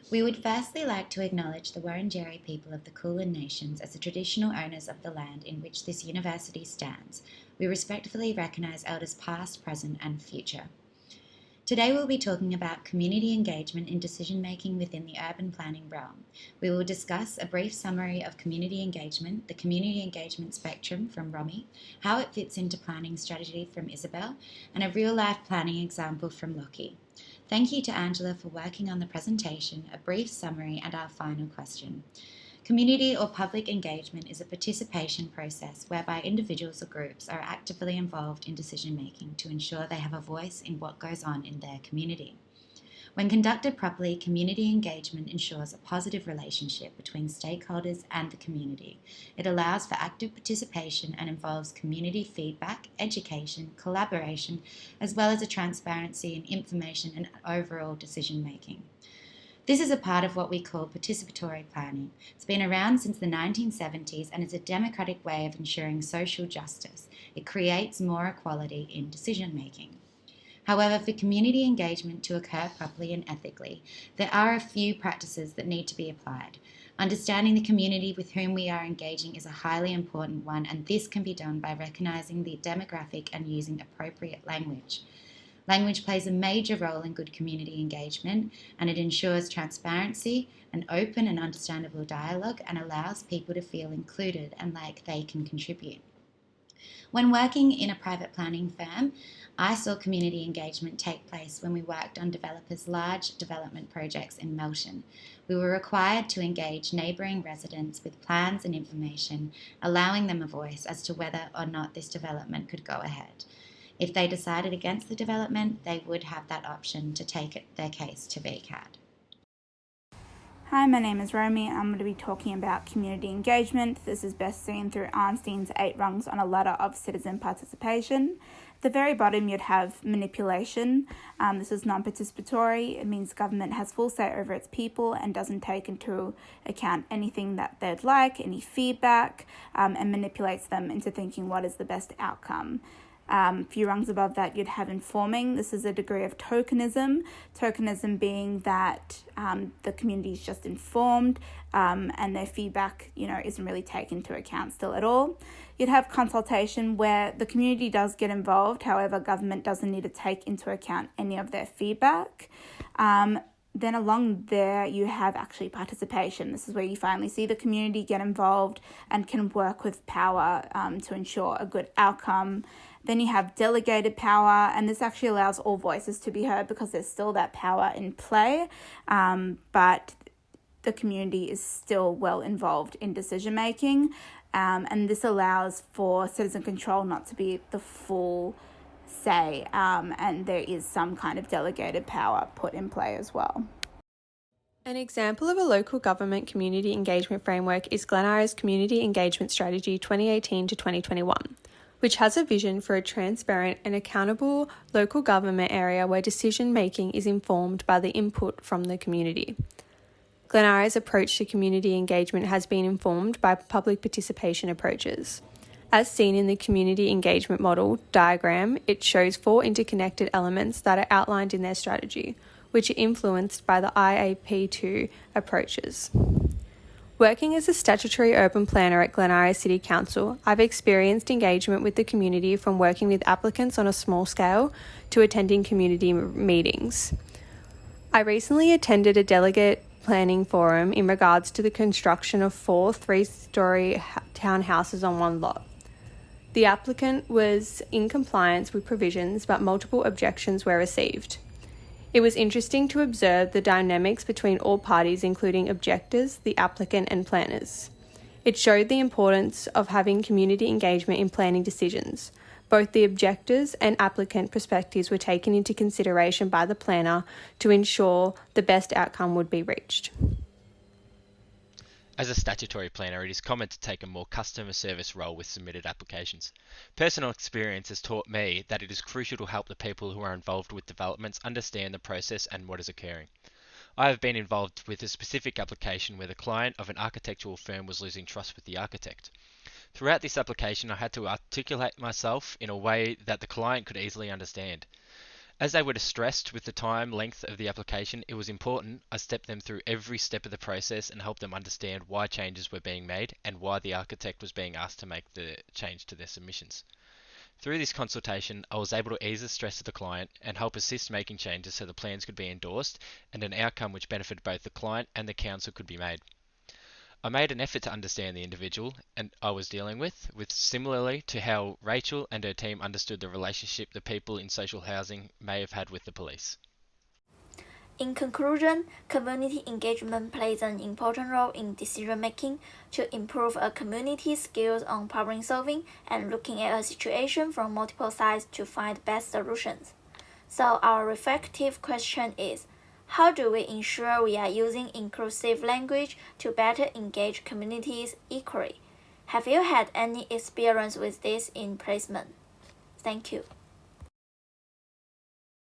We would firstly like to acknowledge the Wurundjeri people of the Kulin Nations as the traditional owners of the land in which this university stands. We respectfully recognise elders past, present and future. Today we'll be talking about community engagement in decision making within the urban planning realm. We will discuss a brief summary of community engagement, the community engagement spectrum from Romy, how it fits into planning strategy from Isabel, and a real life planning example from Lockie. Thank you to Angela for working on the presentation, a brief summary and our final question. Community or public engagement is a participation process whereby individuals or groups are actively involved in decision making to ensure they have a voice in what goes on in their community. When conducted properly, community engagement ensures a positive relationship between stakeholders and the community. It allows for active participation and involves community feedback, education, collaboration, as well as a transparency in information and overall decision making. This is a part of what we call participatory planning. It's been around since the 1970s and is a democratic way of ensuring social justice. It creates more equality in decision making. However, for community engagement to occur properly and ethically, there are a few practices that need to be applied. Understanding the community with whom we are engaging is a highly important one, and this can be done by recognising the demographic and using appropriate language. Language plays a major role in good community engagement, and it ensures transparency, an open and understandable dialogue, and allows people to feel included and like they can contribute. When working in a private planning firm, I saw community engagement take place when we worked on developers' large development projects in Melton. We were required to engage neighbouring residents with plans and information, allowing them a voice as to whether or not this development could go ahead. If they decided against the development, they would have that option to take their case to VCAD. Hi, my name is Romy. I'm going to be talking about community engagement. This is best seen through Einstein's 8 rungs on a ladder of citizen participation. At the very bottom, you'd have manipulation. This is non-participatory. It means government has full say over its people and doesn't take into account anything that they'd like, any feedback, and manipulates them into thinking what is the best outcome. A few rungs above that, you'd have informing. This is a degree of tokenism. Tokenism being that the community is just informed and their feedback, isn't really taken into account still at all. You'd have consultation where the community does get involved. However, government doesn't need to take into account any of their feedback. Then along there, you have actually participation. This is where you finally see the community get involved and can work with power to ensure a good outcome. Then you have delegated power, and this actually allows all voices to be heard because there's still that power in play, but the community is still well involved in decision making, and this allows for citizen control not to be the full say, and there is some kind of delegated power put in play as well. An example of a local government community engagement framework is Glen Eyre's Community Engagement Strategy 2018 to 2021, which has a vision for a transparent and accountable local government area where decision-making is informed by the input from the community. Glen Eyre's approach to community engagement has been informed by public participation approaches. As seen in the community engagement model diagram, it shows 4 interconnected elements that are outlined in their strategy, which are influenced by the IAP2 approaches. Working as a statutory urban planner at Glen Eyre City Council, I've experienced engagement with the community from working with applicants on a small scale to attending community meetings. I recently attended a delegate planning forum in regards to the construction of 4 3-storey townhouses on one lot. The applicant was in compliance with provisions, but multiple objections were received. It was interesting to observe the dynamics between all parties, including objectors, the applicant, and planners. It showed the importance of having community engagement in planning decisions. Both the objectors and applicant perspectives were taken into consideration by the planner to ensure the best outcome would be reached. As a statutory planner, it is common to take a more customer service role with submitted applications. Personal experience has taught me that it is crucial to help the people who are involved with developments understand the process and what is occurring. I have been involved with a specific application where the client of an architectural firm was losing trust with the architect. Throughout this application, I had to articulate myself in a way that the client could easily understand. As they were distressed with the time length of the application, it was important I stepped them through every step of the process and helped them understand why changes were being made and why the architect was being asked to make the change to their submissions. Through this consultation, I was able to ease the stress of the client and help assist making changes so the plans could be endorsed and an outcome which benefited both the client and the council could be made. I made an effort to understand the individual and I was dealing with similarly to how Rachel and her team understood the relationship the people in social housing may have had with the police. In conclusion, community engagement plays an important role in decision-making to improve a community's skills on problem solving and looking at a situation from multiple sides to find best solutions. So our reflective question is, how do we ensure we are using inclusive language to better engage communities equally? Have you had any experience with this in placement? Thank you.